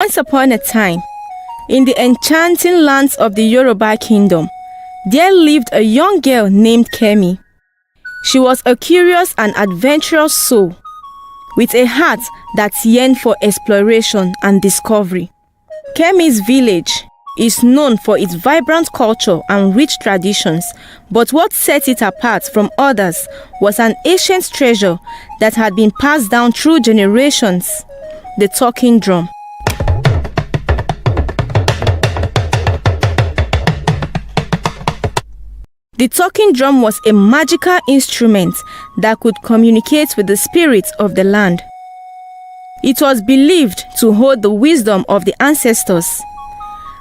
Once upon a time, in the enchanting lands of the Yoruba kingdom, there lived a young girl named Kemi. She was a curious and adventurous soul, with a heart that yearned for exploration and discovery. Kemi's village is known for its vibrant culture and rich traditions, but what set it apart from others was an ancient treasure that had been passed down through generations: the talking drum. The talking drum was a magical instrument that could communicate with the spirits of the land. It was believed to hold the wisdom of the ancestors,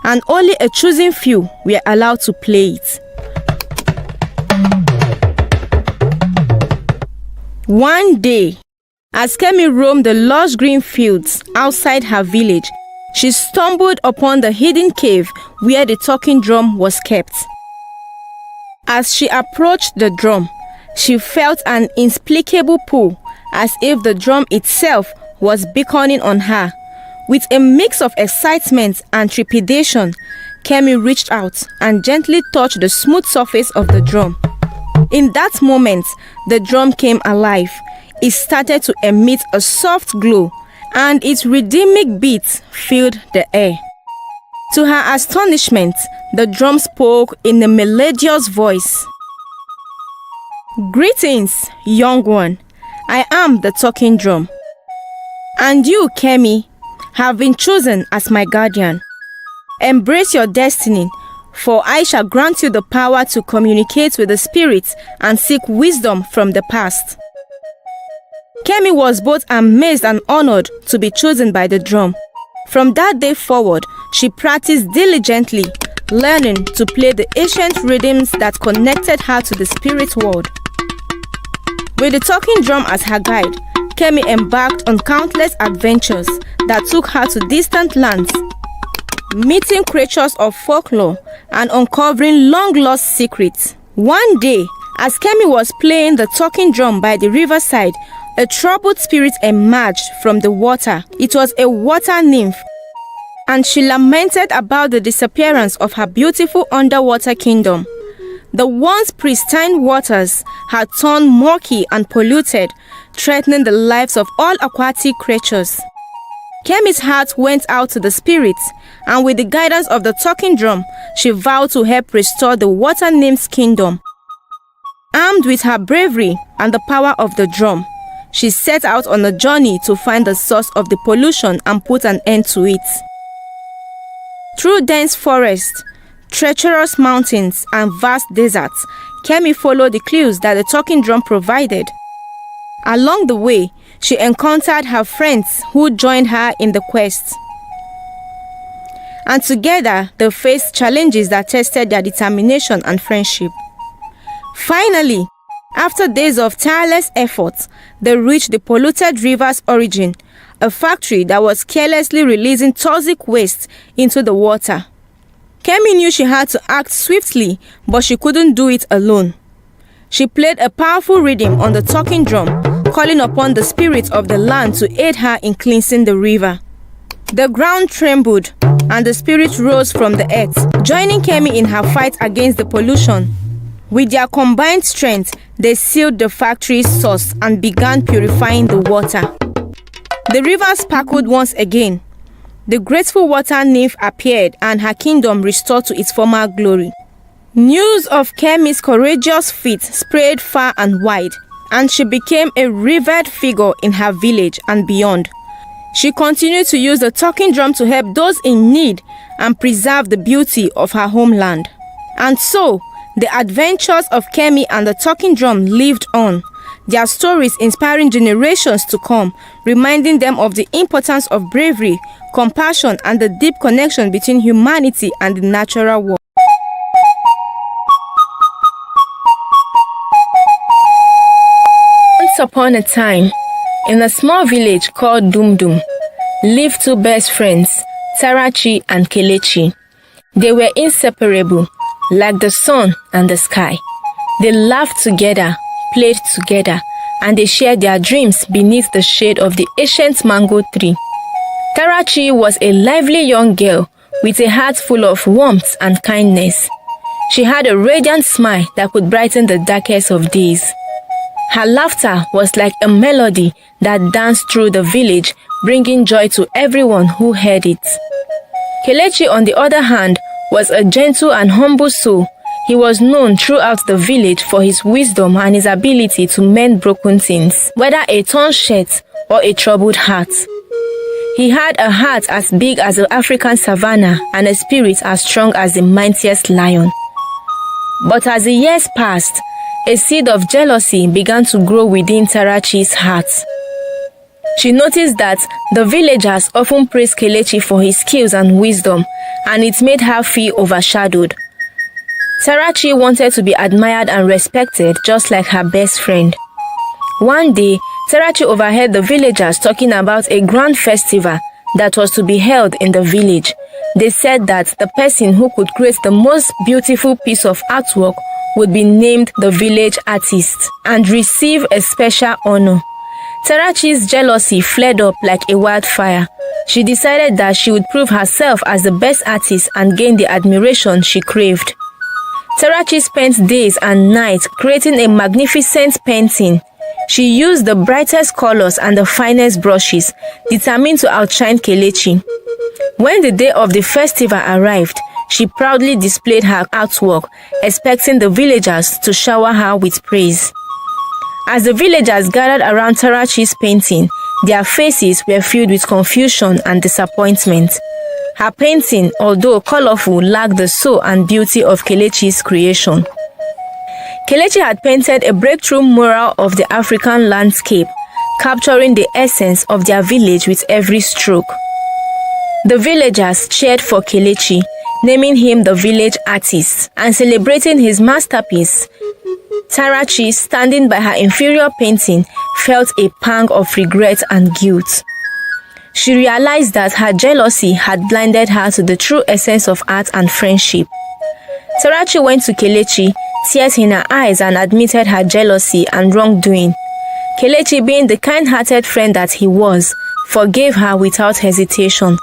and only a chosen few were allowed to play it. One day, as Kemi roamed the lush green fields outside her village, she stumbled upon the hidden cave where the talking drum was kept. As she approached the drum, she felt an inexplicable pull, as if the drum itself was beckoning on her. With a mix of excitement and trepidation, Kemi reached out and gently touched the smooth surface of the drum. In that moment, the drum came alive. It started to emit a soft glow, and its rhythmic beats filled the air. To her astonishment, the drum spoke in a melodious voice. "Greetings, young one. I am the talking drum. And you, Kemi, have been chosen as my guardian. Embrace your destiny, for I shall grant you the power to communicate with the spirits and seek wisdom from the past." Kemi was both amazed and honored to be chosen by the drum. From that day forward, she practiced diligently, learning to play the ancient rhythms that connected her to the spirit world. With the talking drum as her guide, Kemi embarked on countless adventures that took her to distant lands, meeting creatures of folklore and uncovering long-lost secrets. One day, as Kemi was playing the talking drum by the riverside, a troubled spirit emerged from the water. It was a water nymph, and she lamented about the disappearance of her beautiful underwater kingdom. The once pristine waters had turned murky and polluted, threatening the lives of all aquatic creatures. Kemi's heart went out to the spirits, and with the guidance of the talking drum, she vowed to help restore the water nymph's kingdom. Armed with her bravery and the power of the drum, she set out on a journey to find the source of the pollution and put an end to it. Through dense forests, treacherous mountains, and vast deserts, Kemi followed the clues that the talking drum provided. Along the way, she encountered her friends who joined her in the quest. And together, they faced challenges that tested their determination and friendship. Finally, after days of tireless efforts, they reached the polluted river's origin, a factory that was carelessly releasing toxic waste into the water. Kemi knew she had to act swiftly, but she couldn't do it alone. She played a powerful rhythm on the talking drum, calling upon the spirits of the land to aid her in cleansing the river. The ground trembled, and the spirits rose from the earth, joining Kemi in her fight against the pollution. With their combined strength, they sealed the factory's source and began purifying the water. The river sparkled once again. The grateful water nymph appeared, and her kingdom restored to its former glory. News of Kemi's courageous feat spread far and wide, and she became a revered figure in her village and beyond. She continued to use the talking drum to help those in need and preserve the beauty of her homeland. And so, the adventures of Kemi and the talking drum lived on, their stories inspiring generations to come, reminding them of the importance of bravery, compassion, and the deep connection between humanity and the natural world. Once upon a time, in a small village called Dumdum, lived two best friends, Tarachi and Kelechi. They were inseparable, like the sun and the sky. They laughed together, played together, and they shared their dreams beneath the shade of the ancient mango tree. Tarachi was a lively young girl with a heart full of warmth and kindness. She had a radiant smile that could brighten the darkest of days. Her laughter was like a melody that danced through the village, bringing joy to everyone who heard it. Kelechi, on the other hand, was a gentle and humble soul. He was known throughout the village for his wisdom and his ability to mend broken things, whether a torn shirt or a troubled heart. He had a heart as big as the African savanna and a spirit as strong as the mightiest lion. But as the years passed, a seed of jealousy began to grow within Tarachi's heart. She noticed that the villagers often praised Kelechi for his skills and wisdom, and it made her feel overshadowed. Tarachi wanted to be admired and respected just like her best friend. One day, Tarachi overheard the villagers talking about a grand festival that was to be held in the village. They said that the person who could create the most beautiful piece of artwork would be named the village artist and receive a special honor. Tarachi's jealousy flared up like a wildfire. She decided that she would prove herself as the best artist and gain the admiration she craved. Tarachi spent days and nights creating a magnificent painting. She used the brightest colors and the finest brushes, determined to outshine Kelechi. When the day of the festival arrived, she proudly displayed her artwork, expecting the villagers to shower her with praise. As the villagers gathered around Tarachi's painting, their faces were filled with confusion and disappointment. Her painting, although colorful, lacked the soul and beauty of Kelechi's creation. Kelechi had painted a breakthrough mural of the African landscape, capturing the essence of their village with every stroke. The villagers cheered for Kelechi, naming him the village artist and celebrating his masterpiece. Tarachi, standing by her inferior painting, felt a pang of regret and guilt. She realized that her jealousy had blinded her to the true essence of art and friendship. Tarachi went to Kelechi, tears in her eyes, and admitted her jealousy and wrongdoing. Kelechi, being the kind-hearted friend that he was, forgave her without hesitation.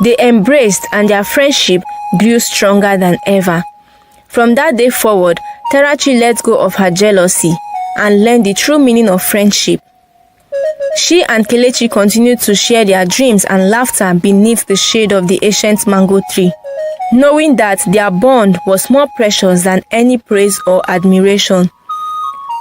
They embraced and their friendship grew stronger than ever. From that day forward, Tarachi let go of her jealousy and learned the true meaning of friendship. She and Kelechi continued to share their dreams and laughter beneath the shade of the ancient mango tree, knowing that their bond was more precious than any praise or admiration.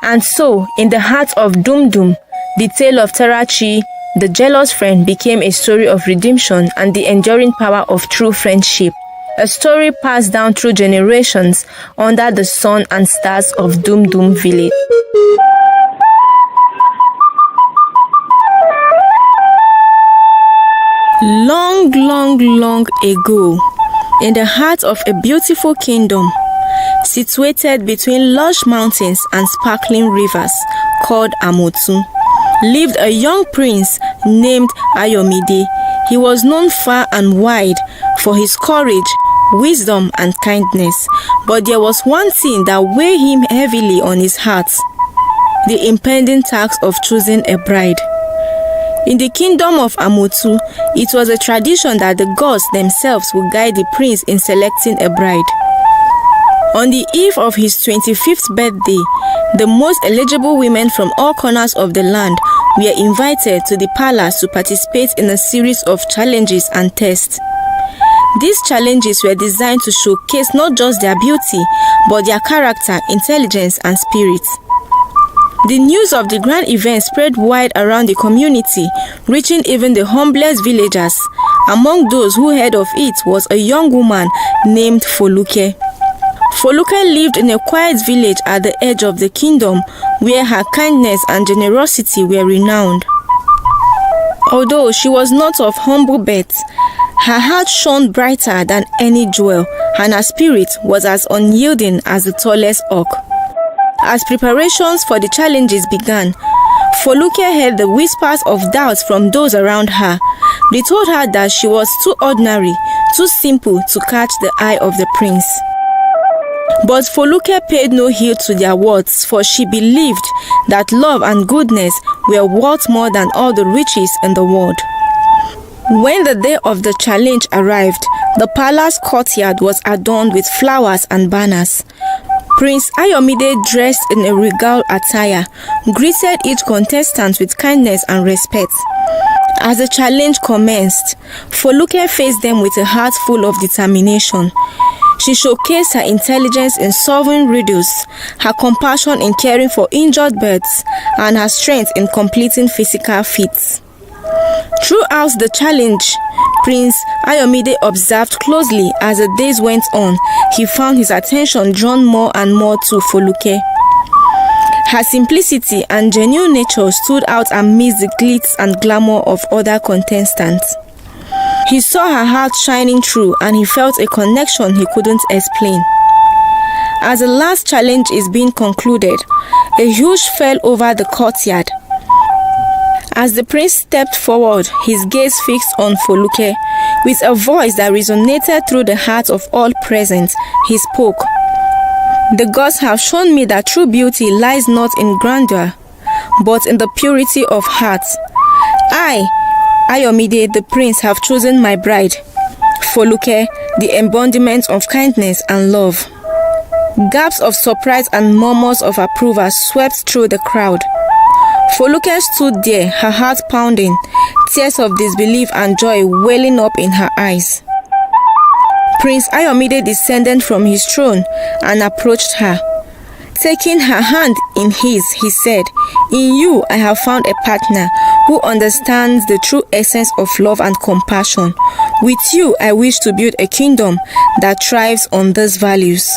And so, in the heart of Dum Dum, the tale of Tarachi, the jealous friend, became a story of redemption and the enduring power of true friendship, a story passed down through generations under the sun and stars of Dum Dum village. Long, long, long ago, in the heart of a beautiful kingdom, situated between lush mountains and sparkling rivers called Amotu, lived a young prince named Ayomide. He was known far and wide for his courage, wisdom, and kindness. But there was one thing that weighed him heavily on his heart: the impending task of choosing a bride. In the kingdom of Amotu, it was a tradition that the gods themselves would guide the prince in selecting a bride. On the eve of his 25th birthday, the most eligible women from all corners of the land were invited to the palace to participate in a series of challenges and tests. These challenges were designed to showcase not just their beauty, but their character, intelligence, and spirit. The news of the grand event spread wide around the community, reaching even the humblest villagers. Among those who heard of it was a young woman named Foluke. Foluke lived in a quiet village at the edge of the kingdom, where her kindness and generosity were renowned. Although she was not of humble birth, her heart shone brighter than any jewel, and her spirit was as unyielding as the tallest oak. As preparations for the challenges began, Foluke heard the whispers of doubts from those around her. They told her that she was too ordinary, too simple to catch the eye of the prince. But Foluke paid no heed to their words, for she believed that love and goodness were worth more than all the riches in the world. When the day of the challenge arrived, the palace courtyard was adorned with flowers and banners. Prince Ayomide, dressed in a regal attire, greeted each contestant with kindness and respect. As the challenge commenced, Foluke faced them with a heart full of determination. She showcased her intelligence in solving riddles, her compassion in caring for injured birds, and her strength in completing physical feats. Throughout the challenge, Prince Ayomide observed closely. As the days went on, he found his attention drawn more and more to Foluke. Her simplicity and genuine nature stood out amidst the glitz and glamour of other contestants. He saw her heart shining through, and he felt a connection he couldn't explain. As the last challenge is being concluded, a huge fell over the courtyard. As the prince stepped forward, his gaze fixed on Foluke. With a voice that resonated through the hearts of all present, he spoke. "The gods have shown me that true beauty lies not in grandeur, but in the purity of heart. I, Ayomide, the prince, have chosen my bride, Foluke, the embodiment of kindness and love." Gasps of surprise and murmurs of approval swept through the crowd. Foluke stood there, her heart pounding, tears of disbelief and joy welling up in her eyes. Prince Ayomide descended from his throne and approached her. Taking her hand in his, he said, "In you I have found a partner who understands the true essence of love and compassion. With you I wish to build a kingdom that thrives on these values."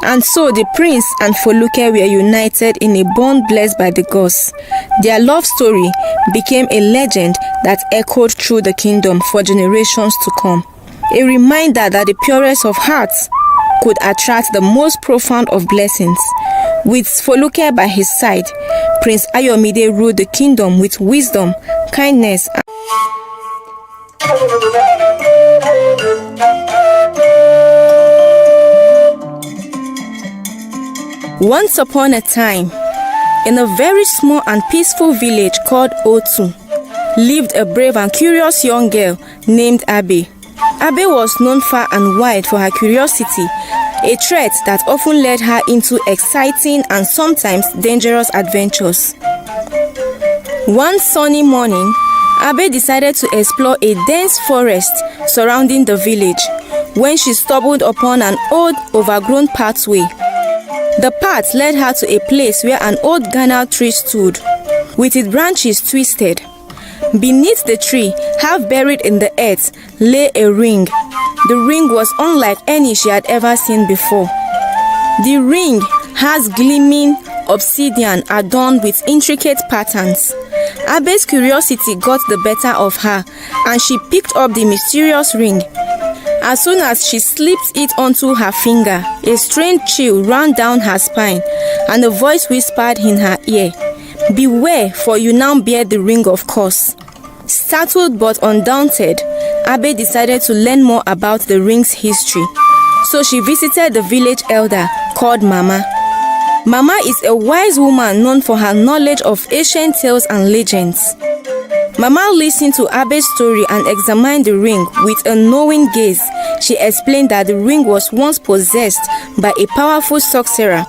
And so the prince and Foluke were united in a bond blessed by the gods. Their love story became a legend that echoed through the kingdom for generations to come. A reminder that the purest of hearts could attract the most profound of blessings. With Foluke by his side, Prince Ayomide ruled the kingdom with wisdom, kindness, and once upon a time, in a very small and peaceful village called Otu, lived a brave and curious young girl named Abe. Abe was known far and wide for her curiosity, a trait that often led her into exciting and sometimes dangerous adventures. One sunny morning, Abe decided to explore a dense forest surrounding the village when she stumbled upon an old, overgrown pathway. The path led her to a place where an old Ghana tree stood, with its branches twisted. Beneath the tree, half buried in the earth, lay a ring. The ring was unlike any she had ever seen before. The ring has gleaming obsidian adorned with intricate patterns. Abe's curiosity got the better of her, and she picked up the mysterious ring. As soon as she slipped it onto her finger, a strange chill ran down her spine, and a voice whispered in her ear, "Beware, for you now bear the ring of curse." Startled but undaunted, Abe decided to learn more about the ring's history. So she visited the village elder called Mama. Mama is a wise woman known for her knowledge of ancient tales and legends. Mama listened to Abe's story and examined the ring with a knowing gaze. She explained that the ring was once possessed by a powerful sorcerer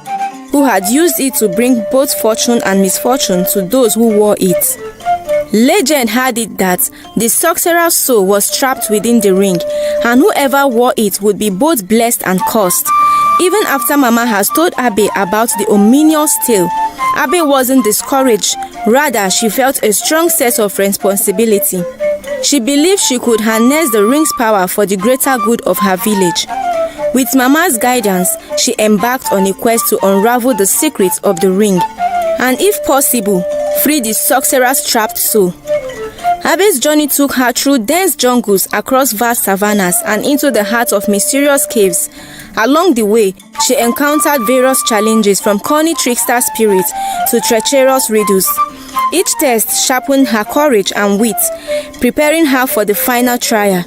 who had used it to bring both fortune and misfortune to those who wore it. Legend had it that the sorcerer's soul was trapped within the ring, and whoever wore it would be both blessed and cursed. Even after Mama has told Abe about the ominous tale, Abe wasn't discouraged. Rather, she felt a strong sense of responsibility. She believed she could harness the ring's power for the greater good of her village. With Mama's guidance, she embarked on a quest to unravel the secrets of the ring, and if possible, free the sorcerer's trapped soul. Abe's journey took her through dense jungles, across vast savannas, and into the heart of mysterious caves. Along the way, she encountered various challenges, from cunning trickster spirits to treacherous riddles. Each test sharpened her courage and wit, preparing her for the final trial.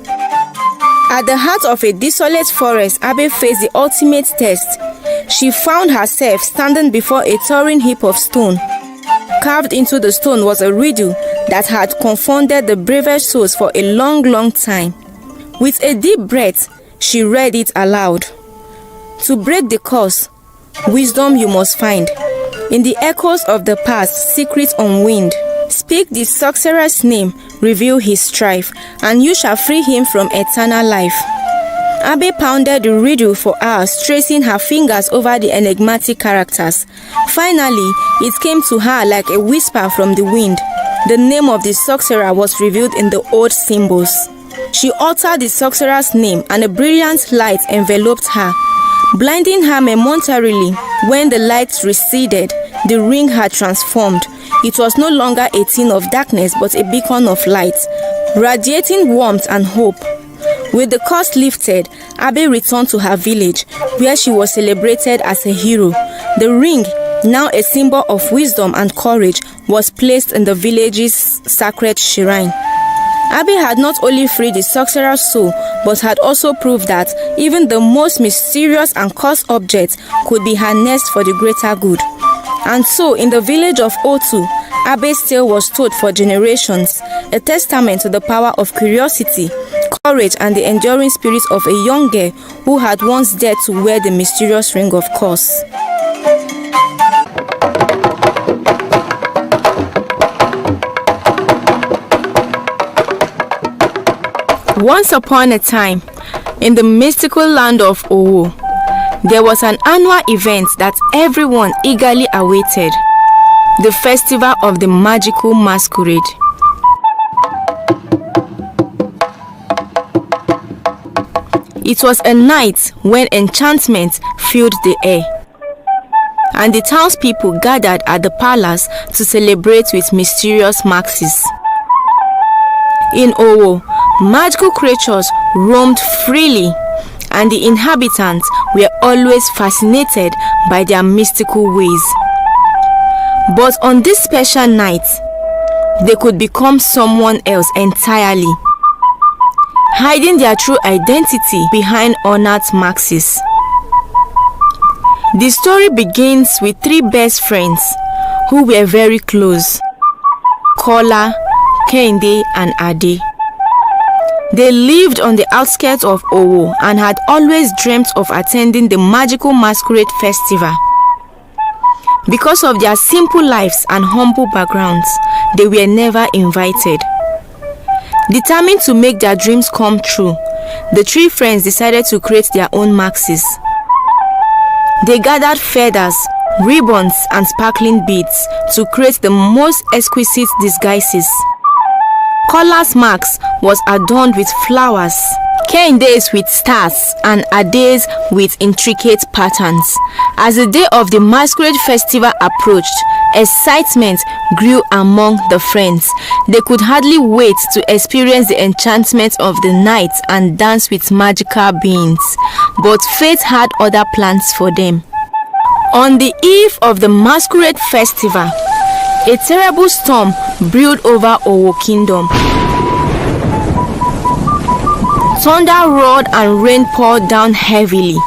At the heart of a desolate forest, Abe faced the ultimate test. She found herself standing before a towering heap of stone. Carved into the stone was a riddle that had confounded the bravest souls for a long, long time. With a deep breath, she read it aloud. To break the curse, wisdom you must find. In the echoes of the past, secrets unwind. Speak the sorcerer's name, reveal his strife, and you shall free him from eternal life. Abby pounded the riddle for hours, tracing her fingers over the enigmatic characters. Finally, it came to her like a whisper from the wind. The name of the sorcerer was revealed in the old symbols. She uttered the sorcerer's name, and a brilliant light enveloped her, blinding her momentarily. When the light receded, the ring had transformed. It was no longer a thing of darkness, but a beacon of light, radiating warmth and hope. With the curse lifted, Abby returned to her village, where she was celebrated as a hero. The ring, now a symbol of wisdom and courage, was placed in the village's sacred shrine. Abby had not only freed the sorcerer's soul, but had also proved that even the most mysterious and cursed object could be harnessed for the greater good. And so, in the village of Otu, Abby's tale was told for generations, a testament to the power of curiosity, courage, and the enduring spirit of a young girl who had once dared to wear the mysterious ring of curse. Once upon a time, in the mystical land of Owo, there was an annual event that everyone eagerly awaited, the festival of the magical masquerade. It was a night when enchantment filled the air, and the townspeople gathered at the palace to celebrate with mysterious maxis. In Owo, magical creatures roamed freely, and the inhabitants were always fascinated by their mystical ways. But on this special night, they could become someone else entirely, hiding their true identity behind ornate maxis. The story begins with three best friends who were very close: Kola, Kehinde, and Ade. They lived on the outskirts of Owo and had always dreamt of attending the magical masquerade festival. Because of their simple lives and humble backgrounds, they were never invited. Determined to make their dreams come true, the three friends decided to create their own maxis. They gathered feathers, ribbons, and sparkling beads to create the most exquisite disguises. Kola's mask was adorned with flowers, Kehinde's with stars, and Ade's with intricate patterns. As the day of the masquerade festival approached, excitement grew among the friends. They could hardly wait to experience the enchantment of the night and dance with magical beings. But fate had other plans for them. On the eve of the masquerade festival, a terrible storm brewed over Owo Kingdom. Thunder roared and rain poured down heavily.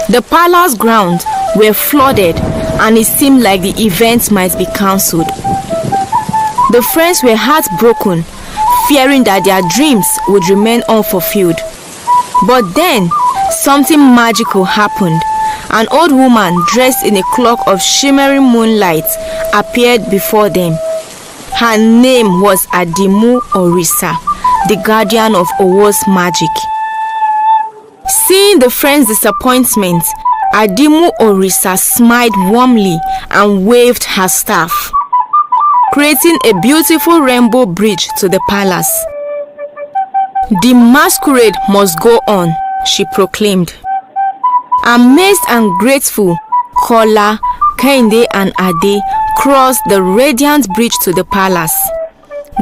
The palace grounds were flooded, and it seemed like the event might be cancelled. The friends were heartbroken, fearing that their dreams would remain unfulfilled. But then, something magical happened. An old woman dressed in a cloak of shimmering moonlight appeared before them. Her name was Adimu Orisa, the guardian of Owo's magic. Seeing the friends' disappointment, Adimu Orisa smiled warmly and waved her staff, creating a beautiful rainbow bridge to the palace. "The masquerade must go on," she proclaimed. Amazed and grateful, Kola, Kehinde, and Ade crossed the radiant bridge to the palace.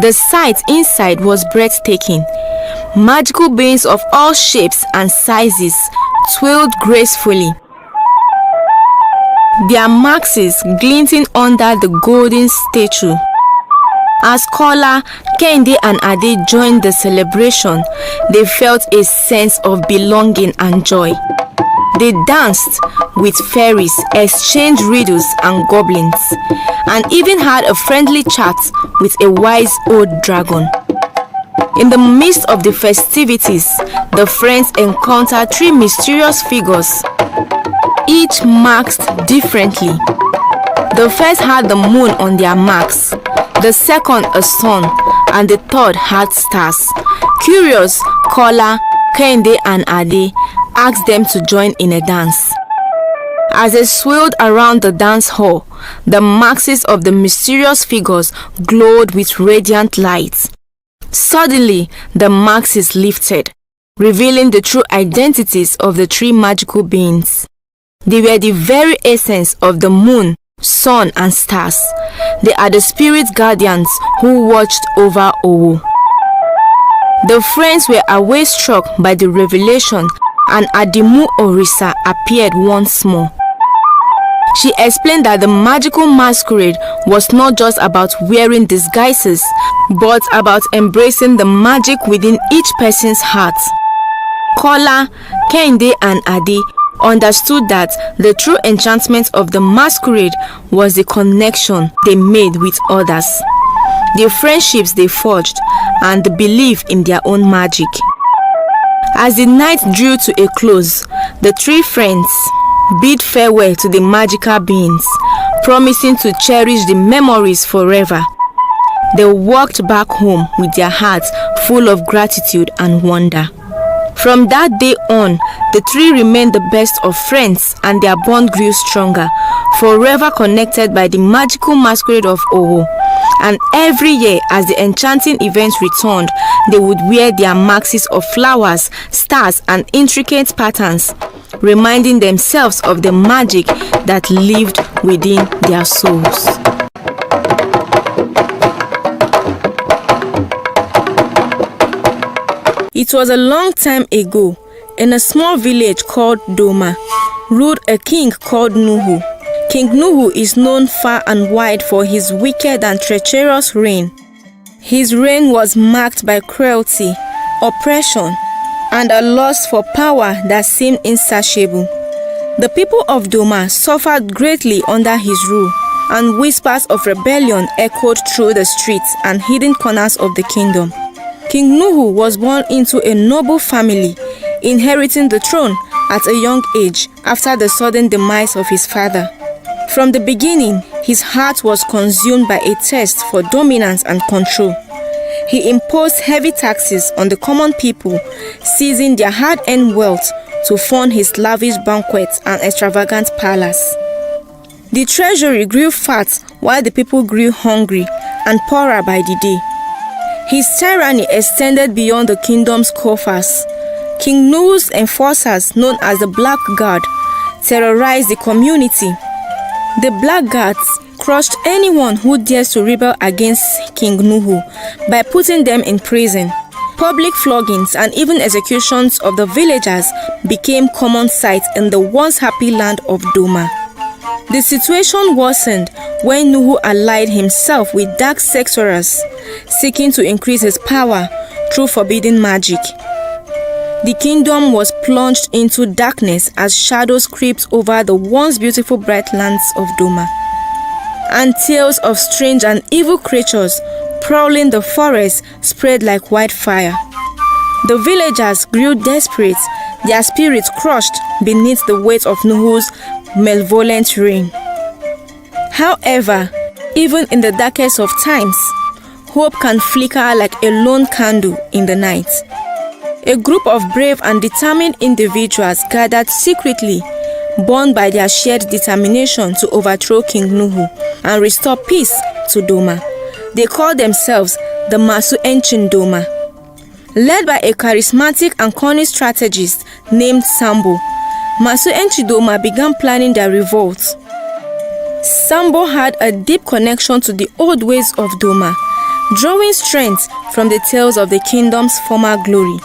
The sight inside was breathtaking. Magical beings of all shapes and sizes twirled gracefully, their maxis glinting under the golden statue. As Kola, Kehinde, and Ade joined the celebration, they felt a sense of belonging and joy. They danced with fairies, exchanged riddles and goblins, and even had a friendly chat with a wise old dragon. In the midst of the festivities, the friends encountered three mysterious figures, each marked differently. The first had the moon on their marks, the second a sun, and the third had stars. Curious, Kola, Kende and Ade asked them to join in a dance. As they swirled around the dance hall, the masks of the mysterious figures glowed with radiant light. Suddenly, the masks lifted, revealing the true identities of the three magical beings. They were the very essence of the moon, sun and stars. They are the spirit guardians who watched over Owo. The friends were awe-struck by the revelation, and Adimu Orisa appeared once more. She explained that the magical masquerade was not just about wearing disguises, but about embracing the magic within each person's heart. Kola, Kende and Ade understood that the true enchantment of the masquerade was the connection they made with others, the friendships they forged, and the belief in their own magic. As the night drew to a close, the three friends bid farewell to the magical beings, promising to cherish the memories forever. They walked back home with their hearts full of gratitude and wonder. From that day on, the three remained the best of friends, and their bond grew stronger, forever connected by the magical masquerade of Owo. And every year, as the enchanting events returned, they would wear their masks of flowers, stars, and intricate patterns, reminding themselves of the magic that lived within their souls. It was a long time ago, in a small village called Doma, ruled a king called Nuhu. King Nuhu is known far and wide for his wicked and treacherous reign. His reign was marked by cruelty, oppression, and a lust for power that seemed insatiable. The people of Doma suffered greatly under his rule, and whispers of rebellion echoed through the streets and hidden corners of the kingdom. King Nuhu was born into a noble family, inheriting the throne at a young age after the sudden demise of his father. From the beginning, his heart was consumed by a thirst for dominance and control. He imposed heavy taxes on the common people, seizing their hard-earned wealth to fund his lavish banquets and extravagant palace. The treasury grew fat while the people grew hungry and poorer by the day. His tyranny extended beyond the kingdom's coffers. King Nuhu's enforcers, known as the Black Guard, terrorized the community. The Black Guards crushed anyone who dares to rebel against King Nuhu by putting them in prison. Public floggings and even executions of the villagers became common sights in the once happy land of Doma. The situation worsened when Nuhu allied himself with dark sorcerers, seeking to increase his power through forbidden magic. The kingdom was plunged into darkness as shadows crept over the once beautiful bright lands of Doma, and tales of strange and evil creatures prowling the forest spread like wildfire. The villagers grew desperate, their spirits crushed beneath the weight of Nuhu's malevolent reign. However, even in the darkest of times, hope can flicker like a lone candle in the night. A group of brave and determined individuals gathered secretly, bound by their shared determination to overthrow King Nuhu and restore peace to Doma. They called themselves the Masu Enchin Doma. Led by a charismatic and cunning strategist named Sambo, Masu Enchin Doma began planning their revolt. Sambo had a deep connection to the old ways of Doma, drawing strength from the tales of the kingdom's former glory.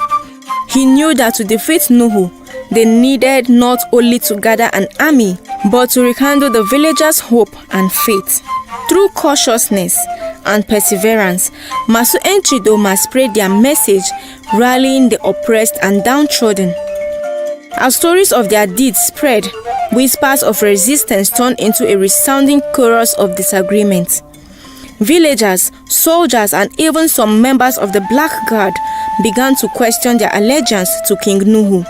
He knew that to defeat Nuhu, they needed not only to gather an army, but to rekindle the villagers' hope and faith. Through cautiousness and perseverance, Masu Enchi Doma spread their message, rallying the oppressed and downtrodden. As stories of their deeds spread, whispers of resistance turned into a resounding chorus of disagreement. Villagers, soldiers, and even some members of the Black Guard began to question their allegiance to King Nuhu.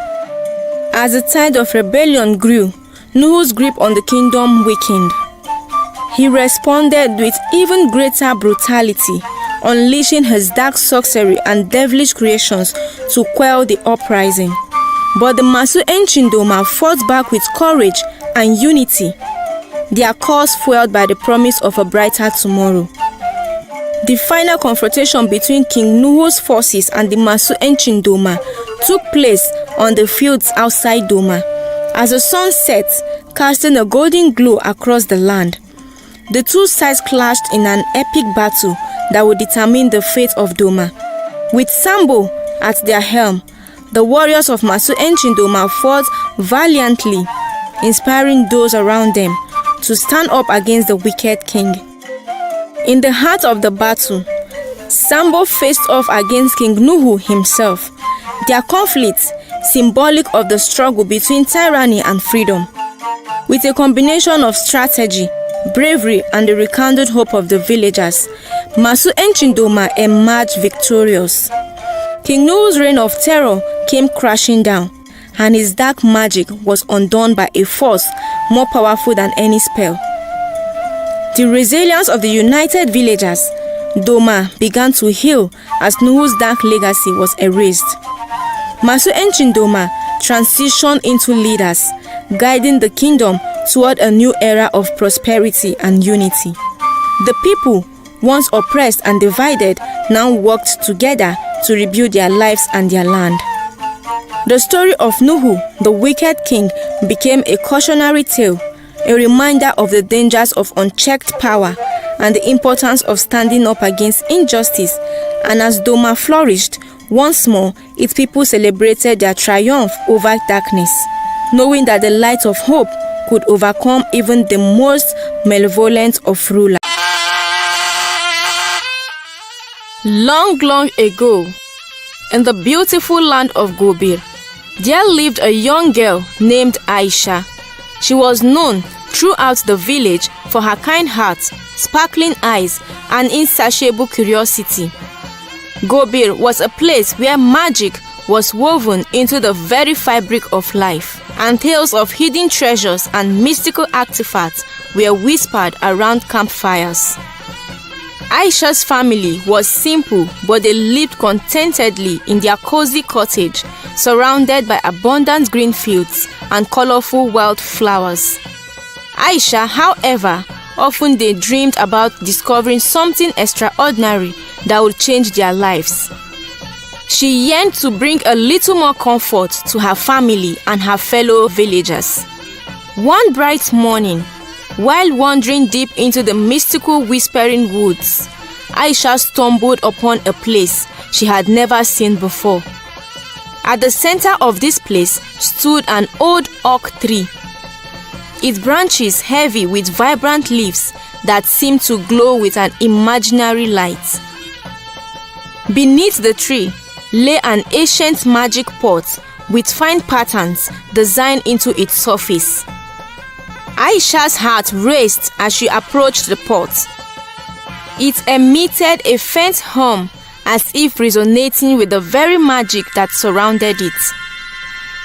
As the tide of rebellion grew, Nuhu's grip on the kingdom weakened. He responded with even greater brutality, unleashing his dark sorcery and devilish creations to quell the uprising. But the Masu Enchindoma fought back with courage and unity, their cause fueled by the promise of a brighter tomorrow. The final confrontation between King Nuhu's forces and the Masu Enchindoma took place on the fields outside Doma. As the sun set, casting a golden glow across the land, the two sides clashed in an epic battle that would determine the fate of Doma. With Sambo at their helm, the warriors of Masu Enchindoma fought valiantly, inspiring those around them to stand up against the wicked king. In the heart of the battle, Sambo faced off against King Nuhu himself, their conflict symbolic of the struggle between tyranny and freedom. With a combination of strategy, bravery, and the rekindled hope of the villagers, Masu Enchindoma emerged victorious. King Nuhu's reign of terror came crashing down, and his dark magic was undone by a force more powerful than any spell. The resilience of the united villagers, Doma, began to heal as Nuhu's dark legacy was erased. Masu Enchindoma transitioned into leaders, guiding the kingdom toward a new era of prosperity and unity. The people, once oppressed and divided, now worked together to rebuild their lives and their land. The story of Nuhu, the wicked king, became a cautionary tale, a reminder of the dangers of unchecked power and the importance of standing up against injustice. And as Doma flourished, once more, its people celebrated their triumph over darkness, knowing that the light of hope could overcome even the most malevolent of rulers. Long, long ago, in the beautiful land of Gobir, there lived a young girl named Aisha. She was known throughout the village for her kind heart, sparkling eyes, and insatiable curiosity. Gobir was a place where magic was woven into the very fabric of life, and tales of hidden treasures and mystical artifacts were whispered around campfires. Aisha's family was simple, but they lived contentedly in their cozy cottage, surrounded by abundant green fields and colorful wildflowers. Aisha, however, often daydreamed about discovering something extraordinary that would change their lives. She yearned to bring a little more comfort to her family and her fellow villagers. One bright morning, while wandering deep into the mystical whispering woods, Aisha stumbled upon a place she had never seen before. At the center of this place stood an old oak tree, its branches heavy with vibrant leaves that seemed to glow with an imaginary light. Beneath the tree lay an ancient magic pot with fine patterns designed into its surface. Aisha's heart raced as she approached the pot. It emitted a faint hum as if resonating with the very magic that surrounded it.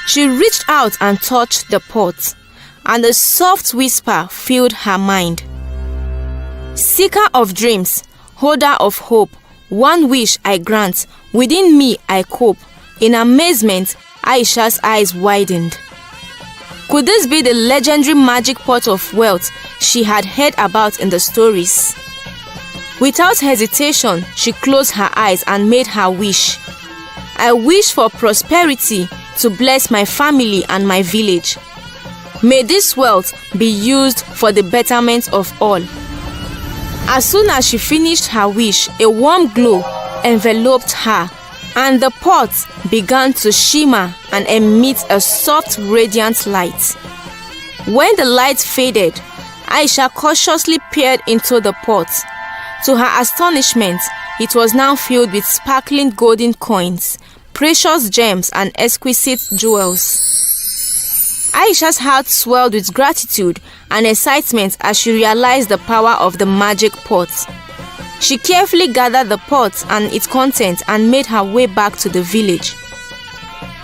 She reached out and touched the pot, and a soft whisper filled her mind. Seeker of dreams, holder of hope, one wish I grant, within me I cope. In amazement, Aisha's eyes widened. Could this be the legendary magic pot of wealth she had heard about in the stories? Without hesitation, she closed her eyes and made her wish. I wish for prosperity to bless my family and my village. May this wealth be used for the betterment of all. As soon as she finished her wish, a warm glow enveloped her, and the pot began to shimmer and emit a soft, radiant light. When the light faded, Aisha cautiously peered into the pot. To her astonishment, it was now filled with sparkling golden coins, precious gems, and exquisite jewels. Aisha's heart swelled with gratitude and excitement as she realized the power of the magic pot. She carefully gathered the pot and its contents and made her way back to the village.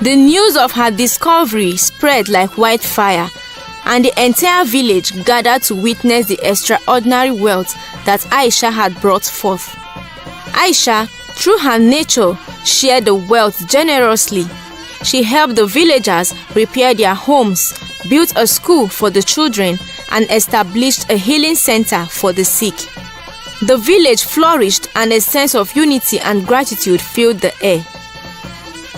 The news of her discovery spread like wildfire, and the entire village gathered to witness the extraordinary wealth that Aisha had brought forth. Aisha, through her nature, shared the wealth generously. She helped the villagers repair their homes, built a school for the children, and established a healing center for the sick. The village flourished and a sense of unity and gratitude filled the air.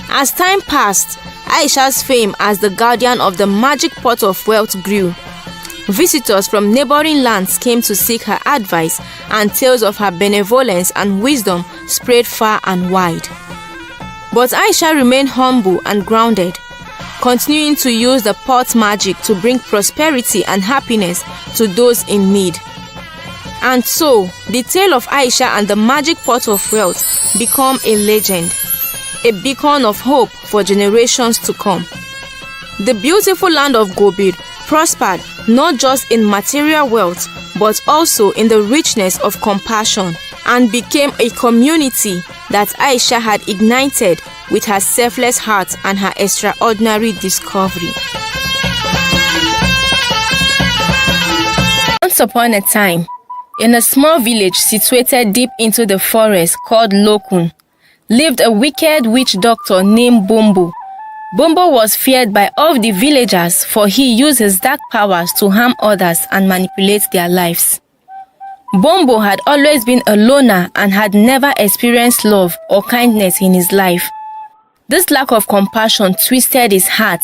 As time passed, Aisha's fame as the guardian of the magic pot of wealth grew. Visitors from neighboring lands came to seek her advice, and tales of her benevolence and wisdom spread far and wide. But Aisha remained humble and grounded, continuing to use the pot magic to bring prosperity and happiness to those in need. And so, the tale of Aisha and the magic pot of wealth became a legend, a beacon of hope for generations to come. The beautiful land of Gobir prospered not just in material wealth, but also in the richness of compassion, and became a community that Aisha had ignited with her selfless heart and her extraordinary discovery. Once upon a time, in a small village situated deep into the forest called Lokun, lived a wicked witch doctor named Bombo. Bombo was feared by all the villagers, for he used his dark powers to harm others and manipulate their lives. Bombo had always been a loner and had never experienced love or kindness in his life. This lack of compassion twisted his heart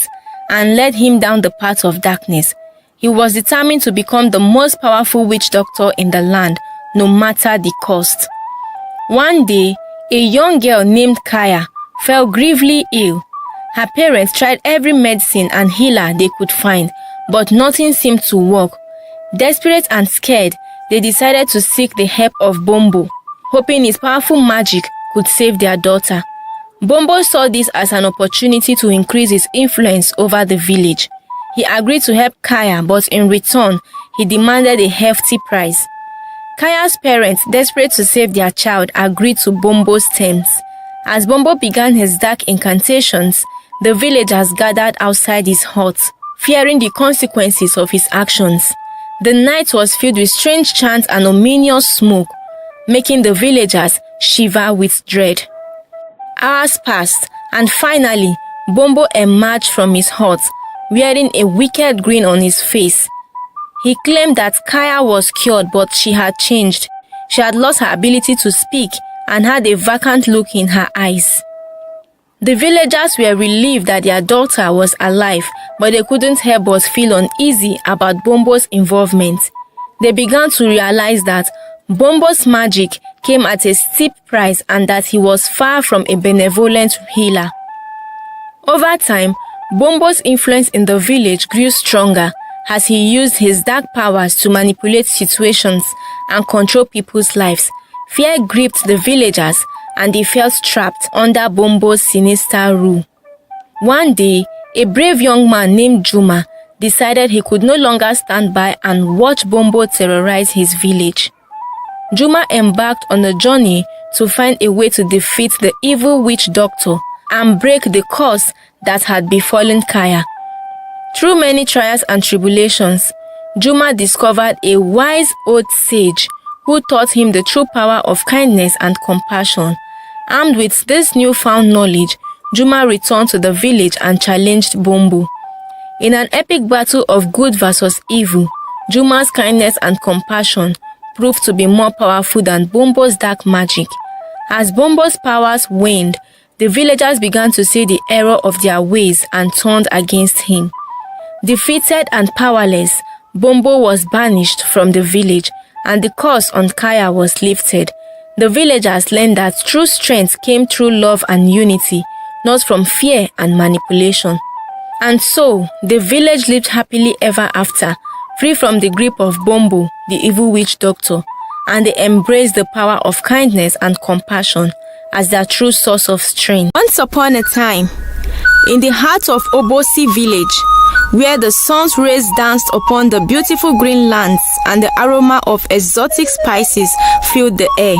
and led him down the path of darkness. He was determined to become the most powerful witch doctor in the land, no matter the cost. One day, a young girl named Kaya fell gravely ill. Her parents tried every medicine and healer they could find, but nothing seemed to work. Desperate and scared, they decided to seek the help of Bombo, hoping his powerful magic could save their daughter. Bombo saw this as an opportunity to increase his influence over the village. He agreed to help Kaya, but in return, he demanded a hefty price. Kaya's parents, desperate to save their child, agreed to Bombo's terms. As Bombo began his dark incantations, the villagers gathered outside his hut, fearing the consequences of his actions. The night was filled with strange chants and ominous smoke, making the villagers shiver with dread. Hours passed, and finally, Bombo emerged from his hut, wearing a wicked grin on his face. He claimed that Kaya was cured, but she had changed. She had lost her ability to speak and had a vacant look in her eyes. The villagers were relieved that their daughter was alive, but they couldn't help but feel uneasy about Bombo's involvement. They began to realize that Bombo's magic came at a steep price and that he was far from a benevolent healer. Over time, Bombo's influence in the village grew stronger as he used his dark powers to manipulate situations and control people's lives. Fear gripped the villagers and they felt trapped under Bombo's sinister rule. One day, a brave young man named Juma decided he could no longer stand by and watch Bombo terrorize his village. Juma embarked on a journey to find a way to defeat the evil witch doctor and break the curse that had befallen Kaya. Through many trials and tribulations, Juma discovered a wise old sage who taught him the true power of kindness and compassion. Armed with this newfound knowledge, Juma returned to the village and challenged Bombo. In an epic battle of good versus evil, Juma's kindness and compassion proved to be more powerful than Bombo's dark magic. As Bombo's powers waned, the villagers began to see the error of their ways and turned against him. Defeated and powerless, Bombo was banished from the village, and the curse on Kaya was lifted. The villagers learned that true strength came through love and unity, not from fear and manipulation. And so, the village lived happily ever after, free from the grip of Bombo, the evil witch doctor, and they embraced the power of kindness and compassion as their true source of strength. Once upon a time, in the heart of Obosi village, where the sun's rays danced upon the beautiful green lands and the aroma of exotic spices filled the air.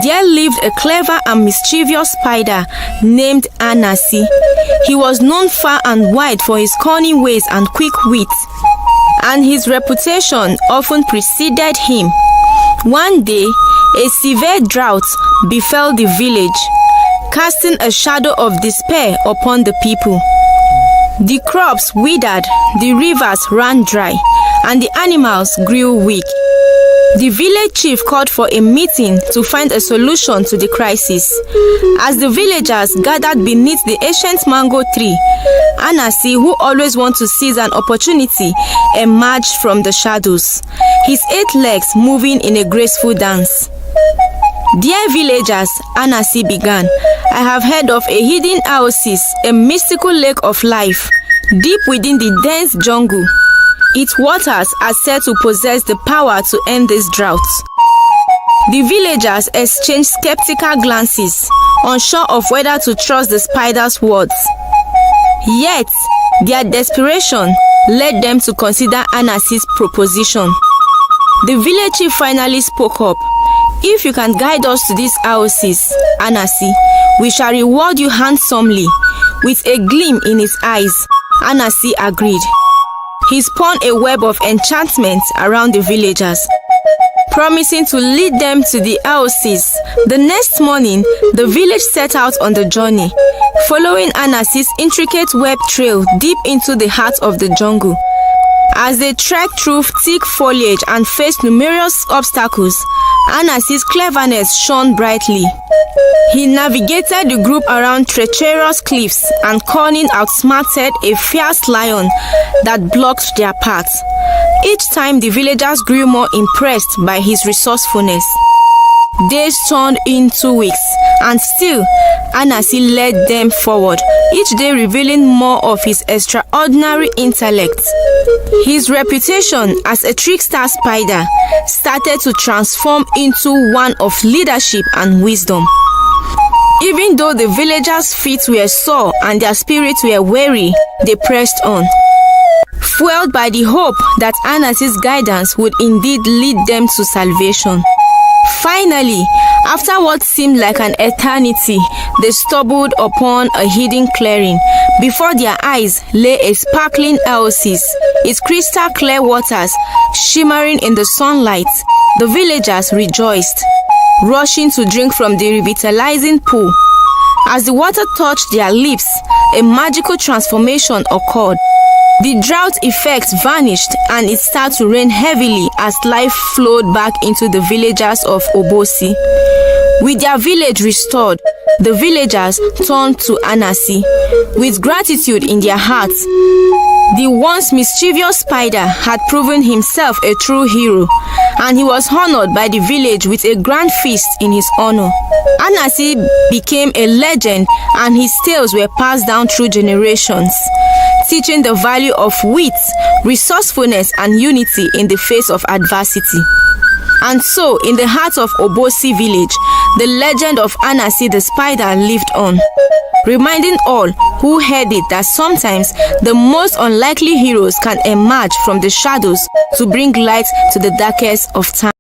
There lived a clever and mischievous spider named Anansi. He was known far and wide for his cunning ways and quick wit, and his reputation often preceded him. One day, a severe drought befell the village, casting a shadow of despair upon the people. The crops withered, the rivers ran dry, and the animals grew weak. The village chief called for a meeting to find a solution to the crisis. As the villagers gathered beneath the ancient mango tree, Anansi, who always wants to seize an opportunity, emerged from the shadows, his 8 legs moving in a graceful dance. "Dear villagers," Anansi began, "I have heard of a hidden oasis, a mystical lake of life, deep within the dense jungle. Its waters are said to possess the power to end this drought." The villagers exchanged skeptical glances, unsure of whether to trust the spider's words. Yet, their desperation led them to consider Anansi's proposition. The village chief finally spoke up. "If you can guide us to this oasis, Anansi, we shall reward you handsomely." With a gleam in his eyes, Anansi agreed. He spun a web of enchantment around the villagers, promising to lead them to the oasis. The next morning, the village set out on the journey, following Anansi's intricate web trail deep into the heart of the jungle. As they trekked through thick foliage and faced numerous obstacles, Anansi's cleverness shone brightly. He navigated the group around treacherous cliffs and cunning outsmarted a fierce lion that blocked their path. Each time the villagers grew more impressed by his resourcefulness. Days turned into weeks, and still Anansi led them forward, each day revealing more of his extraordinary intellect. His reputation as a trickster spider started to transform into one of leadership and wisdom. Even though the villagers' feet were sore and their spirits were weary, they pressed on, fueled by the hope that Anansi's guidance would indeed lead them to salvation. Finally, after what seemed like an eternity, they stumbled upon a hidden clearing. Before their eyes lay a sparkling oasis, its crystal clear waters shimmering in the sunlight. The villagers rejoiced, rushing to drink from the revitalizing pool. As the water touched their lips, a magical transformation occurred. The drought effect vanished and it started to rain heavily as life flowed back into the villagers of Obosi. With their village restored, the villagers turned to Anansi with gratitude in their hearts. The once mischievous spider had proven himself a true hero, and he was honored by the village with a grand feast in his honor. Anansi became a legend, and his tales were passed down through generations, teaching the value of wit, resourcefulness, and unity in the face of adversity. And so, in the heart of Obosi village, the legend of Anansi the spider lived on, reminding all who heard it that sometimes the most unlikely heroes can emerge from the shadows to bring light to the darkest of time.